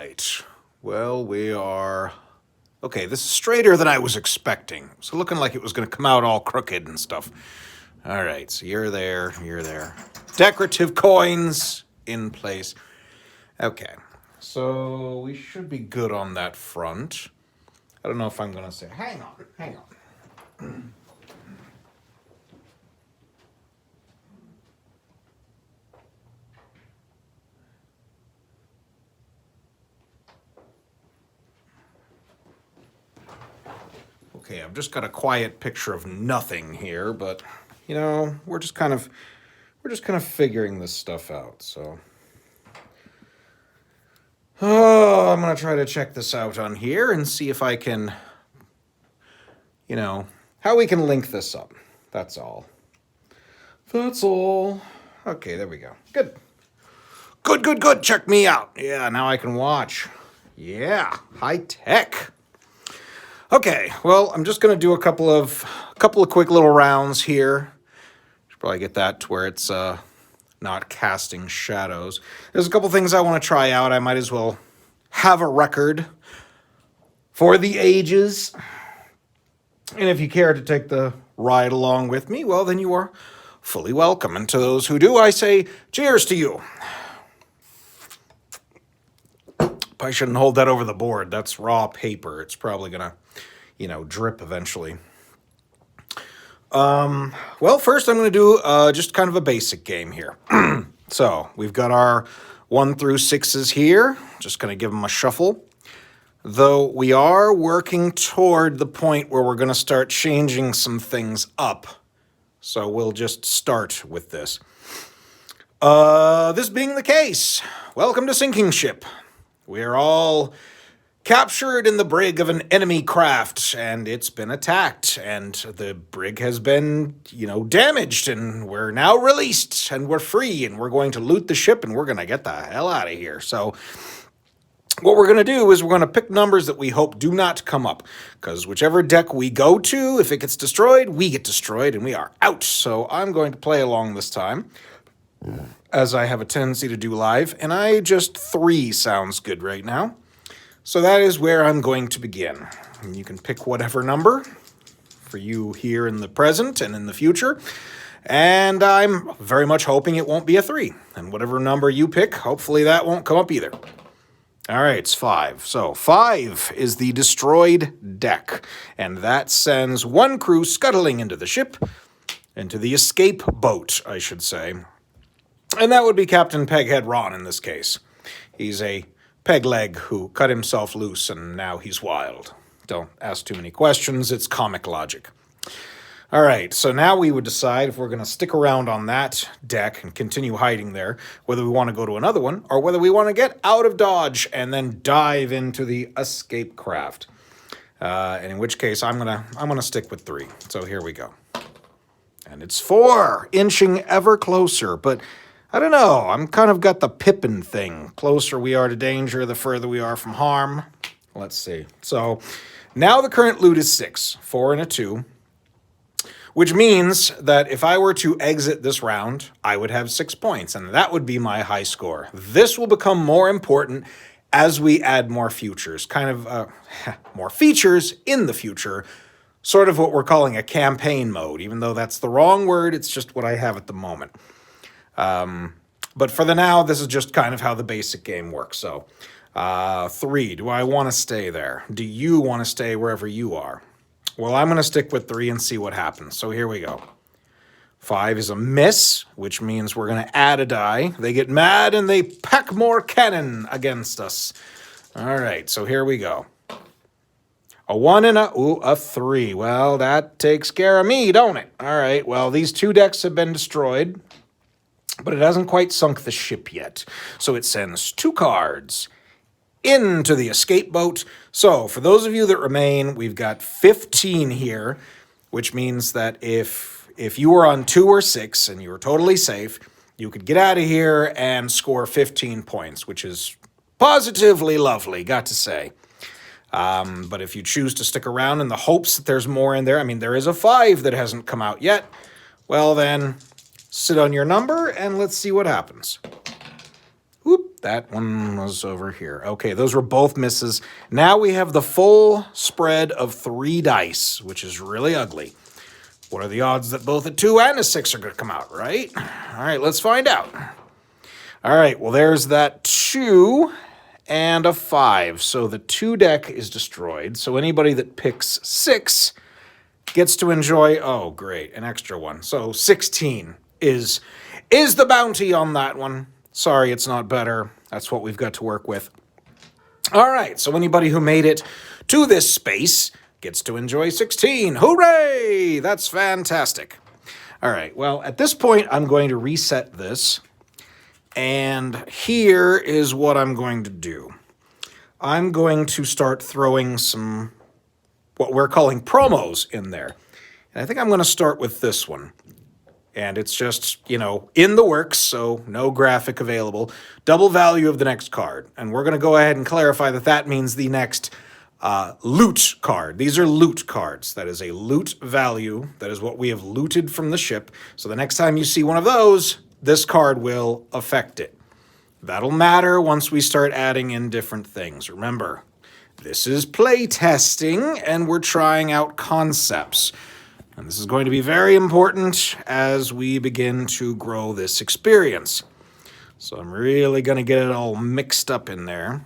right. Well, we are... Okay, this is straighter than I was expecting. So looking like it was going to come out all crooked and stuff. All right, so you're there, you're there. Decorative coins in place. Okay, so we should be good on that front. I don't know if I'm going to say... Hang on. Okay, I've just got a quiet picture of nothing here, but you know, we're just kind of figuring this stuff out. So, I'm gonna try to check this out on here and see if I can, you know, how we can link this up. That's all. That's all. Okay, there we go. Good. Good. Check me out. Yeah, now I can watch. Yeah, high tech. Okay, well, I'm just going to do a couple of quick little rounds here. Should probably get that to where it's not casting shadows. There's a couple things I want to try out. I might as well have a record for the ages. And if you care to take the ride along with me, well, then you are fully welcome. And to those who do, I say cheers to you. I shouldn't hold that over the board. That's raw paper. It's probably going to, you know, drip eventually. Well, first I'm going to do just kind of a basic game here. So we've got our 1 through 6s here. Just going to give them a shuffle. Though we are working toward the point where we're going to start changing some things up. So we'll just start with this. This being the case, welcome to Sinking Ship. We're all captured in the brig of an enemy craft, and it's been attacked, and the brig has been, you know, damaged, and we're now released, and we're free, and we're going to loot the ship, and we're going to get the hell out of here. So what we're going to do is we're going to pick numbers that we hope do not come up, because whichever deck we go to, if it gets destroyed, we get destroyed, and we are out. So I'm going to play along this time, as I have a tendency to do live, and I just 3 sounds good right now. So that is where I'm going to begin. And you can pick whatever number for you here in the present and in the future. And I'm very much hoping it won't be a 3. And whatever number you pick, hopefully that won't come up either. All right, it's 5. So 5 is the destroyed deck. And that sends 1 crew scuttling into the ship, into the escape boat, I should say. And that would be Captain Peghead Ron in this case. He's a peg leg who cut himself loose and now he's wild. Don't ask too many questions, it's comic logic. All right, so now we would decide if we're going to stick around on that deck and continue hiding there, whether we want to go to another one or whether we want to get out of Dodge and then dive into the escape craft. And in which case I'm gonna stick with 3. So here we go. And it's 4, inching ever closer, but I don't know, I'm kind of got the Pippin thing. Closer we are to danger, the further we are from harm. Let's see. So now the current loot is 6, 4 and a 2, which means that if I were to exit this round, I would have 6 points, and that would be my high score. This will become more important as we add more futures, kind of more features in the future, sort of what we're calling a campaign mode, even though that's the wrong word, it's just what I have at the moment. But for the now, this is just kind of how the basic game works. So, 3, do I want to stay there? Do you want to stay wherever you are? Well, I'm going to stick with 3 and see what happens. So here we go. 5 is a miss, which means we're going to add a die. They get mad and they pack more cannon against us. All right, so here we go. A 1 and a 3. Well, that takes care of me, don't it? All right, well, these 2 decks have been destroyed, but it hasn't quite sunk the ship yet. So it sends 2 cards into the escape boat. So for those of you that remain, we've got 15 here, which means that if you were on 2 or 6 and you were totally safe, you could get out of here and score 15 points, which is positively lovely, got to say. But if you choose to stick around in the hopes that there's more in there, I mean, there is a 5 that hasn't come out yet, well then, sit on your number and let's see what happens. Whoop. that one was over here. Okay, those were both misses. Now we have the full spread of 3 dice, which is really ugly. What are the odds that both a 2 and a 6 are going to come out, right? All right, let's find out. All right, well, there's that 2 and a 5. So the 2 deck is destroyed. So anybody that picks 6 gets to enjoy, oh, great, an extra one. So 16 is the bounty on that one. Sorry, it's not better. That's what we've got to work with. All right, so anybody who made it to this space gets to enjoy 16. Hooray! That's fantastic. All right, well, at this point, I'm going to reset this. And here is what I'm going to do. I'm going to start throwing some, what we're calling promos in there. And I think I'm going to start with this one. And it's just, you know, in the works, so no graphic available. Double value of the next card. And we're going to go ahead and clarify that that means the next loot card. These are loot cards. That is a loot value. That is what we have looted from the ship. So the next time you see one of those, this card will affect it. That'll matter once we start adding in different things. Remember, this is playtesting, and we're trying out concepts. And this is going to be very important as we begin to grow this experience. So I'm really going to get it all mixed up in there.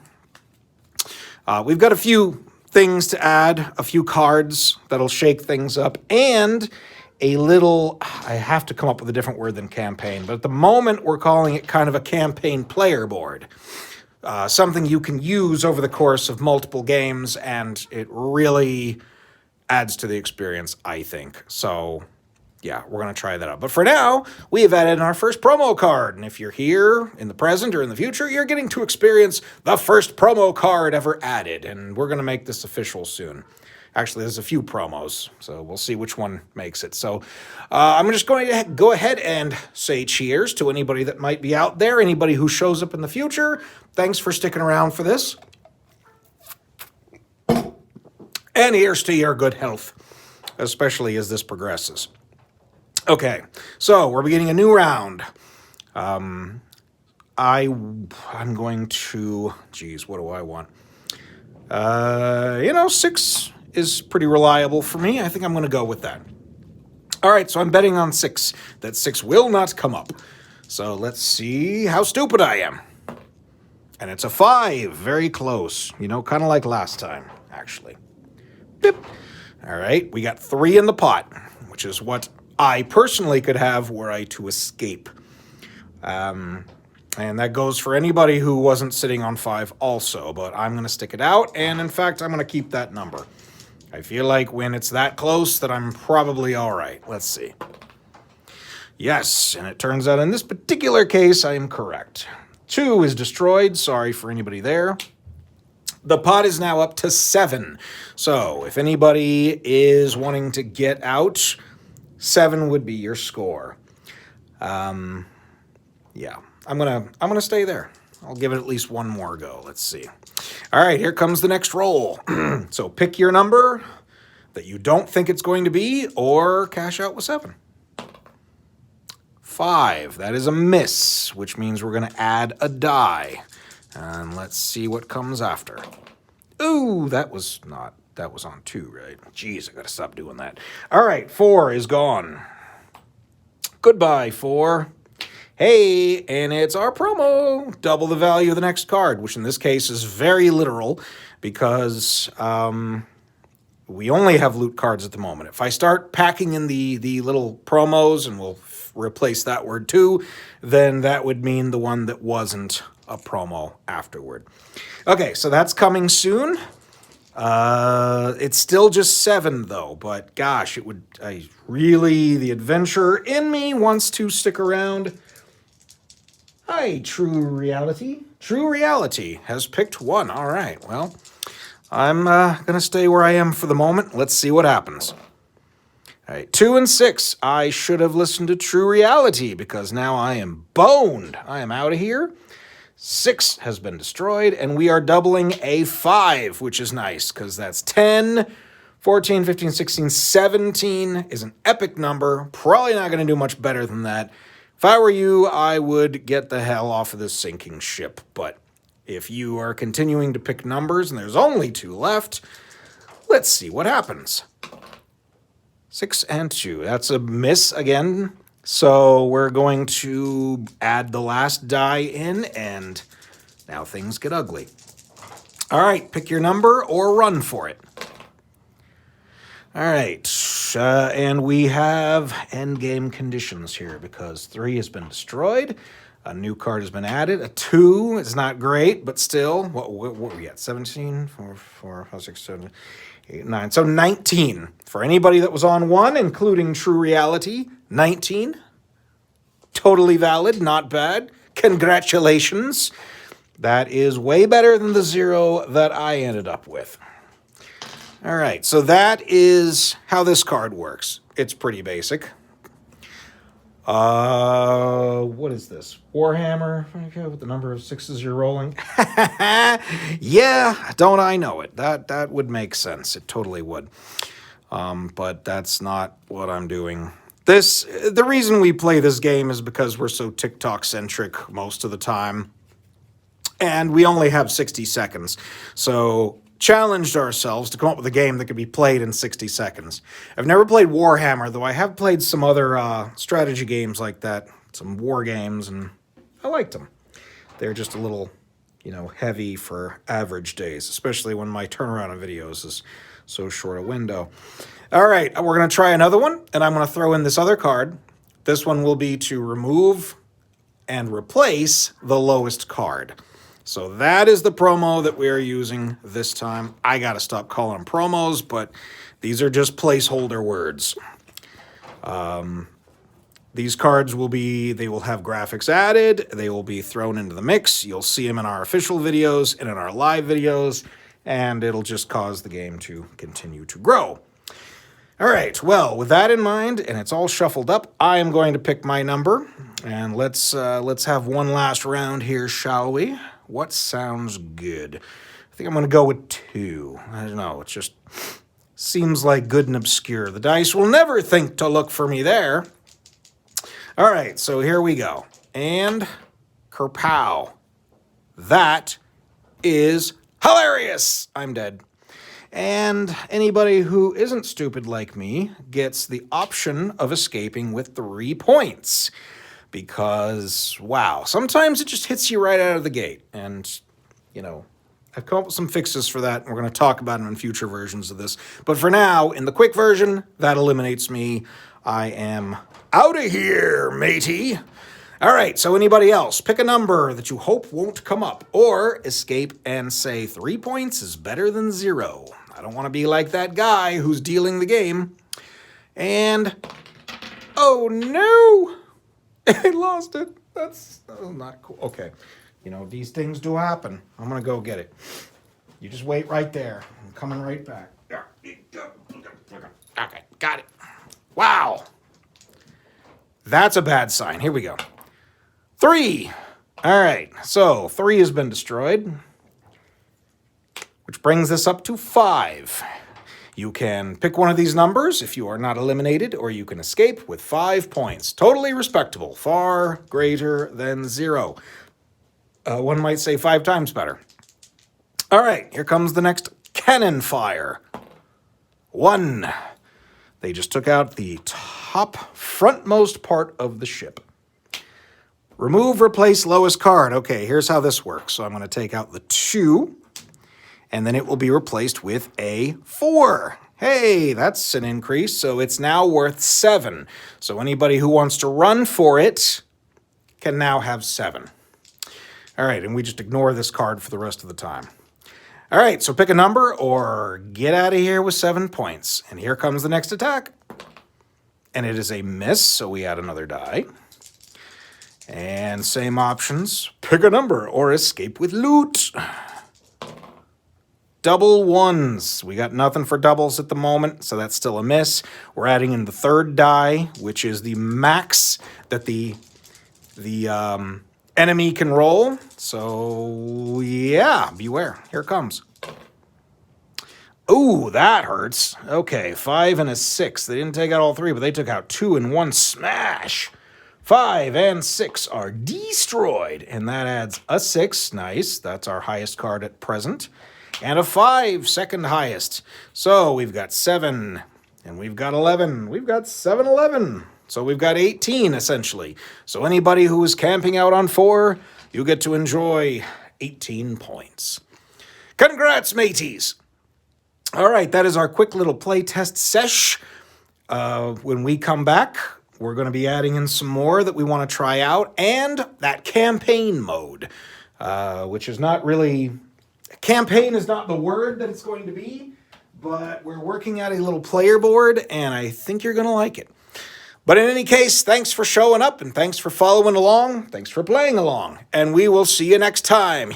We've got a few things to add, a few cards that'll shake things up, and a little, I have to come up with a different word than campaign, but at the moment we're calling it kind of a campaign player board. Something you can use over the course of multiple games, and it really adds to the experience, I think. So, yeah, we're going to try that out. But for now, we have added our first promo card. And if you're here in the present or in the future, you're getting to experience the first promo card ever added. And we're going to make this official soon. Actually, there's a few promos, so we'll see which one makes it. So I'm just going to go ahead and say cheers to anybody that might be out there, anybody who shows up in the future. Thanks for sticking around for this. And here's to your good health, especially as this progresses. Okay, so we're beginning a new round. I'm going to, geez, what do I want? 6 is pretty reliable for me. I think I'm going to go with that. All right, so I'm betting on 6. That 6 will not come up. So let's see how stupid I am. And it's a 5, very close. You know, kind of like last time, actually. Beep. All right, we got 3 in the pot, which is what I personally could have were I to escape. And that goes for anybody who wasn't sitting on 5 also, but I'm going to stick it out, and in fact, I'm going to keep that number. I feel like when it's that close that I'm probably all right. Let's see. Yes, and it turns out in this particular case, I am correct. 2 is destroyed. Sorry for anybody there. The pot is now up to 7. So if anybody is wanting to get out, 7 would be your score. Yeah, I'm gonna stay there. I'll give it at least one more go. Let's see. All right, here comes the next roll. So pick your number that you don't think it's going to be, or cash out with 7. 5. That is a miss, which means we're gonna add a die. And let's see what comes after. Ooh, that was on 2, right? Jeez, I gotta stop doing that. All right, 4 is gone. Goodbye, 4. Hey, and it's our promo. Double the value of the next card, which in this case is very literal because we only have loot cards at the moment. If I start packing in the little promos, and we'll replace that word too, then that would mean the one that wasn't a promo afterward. Okay, so that's coming soon. It's still just 7 though, but gosh, the adventurer in me wants to stick around. Hi, True Reality. True Reality has picked 1. All right, well, I'm going to stay where I am for the moment. Let's see what happens. All right, 2 and 6. I should have listened to True Reality because now I am boned. I am out of here. 6 has been destroyed, and we are doubling a 5, which is nice because that's 10, 14, 15, 16, 17 is an epic number. Probably not going to do much better than that. If I were you, I would get the hell off of this sinking ship. But if you are continuing to pick numbers and there's only 2 left, let's see what happens. 6 and 2. That's a miss again. So we're going to add the last die in, and now things get ugly. All right, pick your number or run for it. All right, and we have endgame conditions here because 3 has been destroyed. A new card has been added. A 2 is not great, but still, what were we at? 17, 4, 5, 6, 7, 8, 9. So 19. For anybody that was on 1, including True Reality, 19. Totally valid, not bad. Congratulations. That is way better than the 0 that I ended up with. All right, so that is how this card works. It's pretty basic. What is this? Warhammer? Okay, with the number of 6s you're rolling. Yeah, don't I know it? That would make sense. It totally would. But that's not what I'm doing. The reason we play this game is because we're so TikTok-centric most of the time. And we only have 60 seconds. So challenged ourselves to come up with a game that could be played in 60 seconds. I've never played Warhammer, though I have played some other strategy games like that, some war games, and I liked them. They're just a little, heavy for average days, especially when my turnaround on videos is so short a window. All right, we're going to try another one, and I'm going to throw in this other card. This one will be to remove and replace the lowest card. So that is the promo that we are using this time. I got to stop calling them promos, but these are just placeholder words. These cards will have graphics added. They will be thrown into the mix. You'll see them in our official videos and in our live videos, and it'll just cause the game to continue to grow. All right, well, with that in mind, and it's all shuffled up, I am going to pick my number, and let's have one last round here, shall we? What sounds good? I think I'm going to go with 2. I don't know, it just seems like good and obscure. The dice will never think to look for me there. All right, so here we go. And kerpow. That is hilarious. I'm dead. And anybody who isn't stupid like me gets the option of escaping with 3 points. Because, wow, sometimes it just hits you right out of the gate. And, I've come up with some fixes for that, and we're going to talk about them in future versions of this. But for now, in the quick version, that eliminates me. I am out of here, matey. All right, so anybody else, pick a number that you hope won't come up, or escape and say 3 points is better than 0. I don't want to be like that guy who's dealing the game. And, oh no! I lost it. That's not cool. Okay. These things do happen. I'm going to go get it. You just wait right there. I'm coming right back. Okay, got it. Wow. That's a bad sign. Here we go. 3. All right. So 3 has been destroyed, which brings us up to 5. You can pick one of these numbers if you are not eliminated, or you can escape with 5 points. Totally respectable. Far greater than 0. One might say 5 times better. All right, here comes the next cannon fire. 1. They just took out the top frontmost part of the ship. Remove, replace lowest card. Okay, here's how this works. So I'm going to take out the 2. And then it will be replaced with a 4. Hey, that's an increase, so it's now worth 7. So anybody who wants to run for it can now have 7. All right, and we just ignore this card for the rest of the time. All right, so pick a number or get out of here with 7 points. And here comes the next attack. And it is a miss, so we add another die. And same options. Pick a number or escape with loot. Double 1s. We got nothing for doubles at the moment, so that's still a miss. We're adding in the 3rd die, which is the max that the enemy can roll. So, yeah, beware. Here it comes. Ooh, that hurts. Okay, 5 and a 6. They didn't take out all 3, but they took out 2 in one smash. 5 and 6 are destroyed, and that adds a 6. Nice. That's our highest card at present. And a 5, second highest. So we've got 7, and we've got 11. We've got 7, 11. So we've got 18, essentially. So anybody who is camping out on 4, you get to enjoy 18 points. Congrats, mateys! All right, that is our quick little playtest sesh. When we come back, we're going to be adding in some more that we want to try out, and that campaign mode, which is not really... Campaign is not the word that it's going to be, but we're working at a little player board, and I think you're going to like it. But in any case, thanks for showing up, and thanks for following along. Thanks for playing along, and we will see you next time.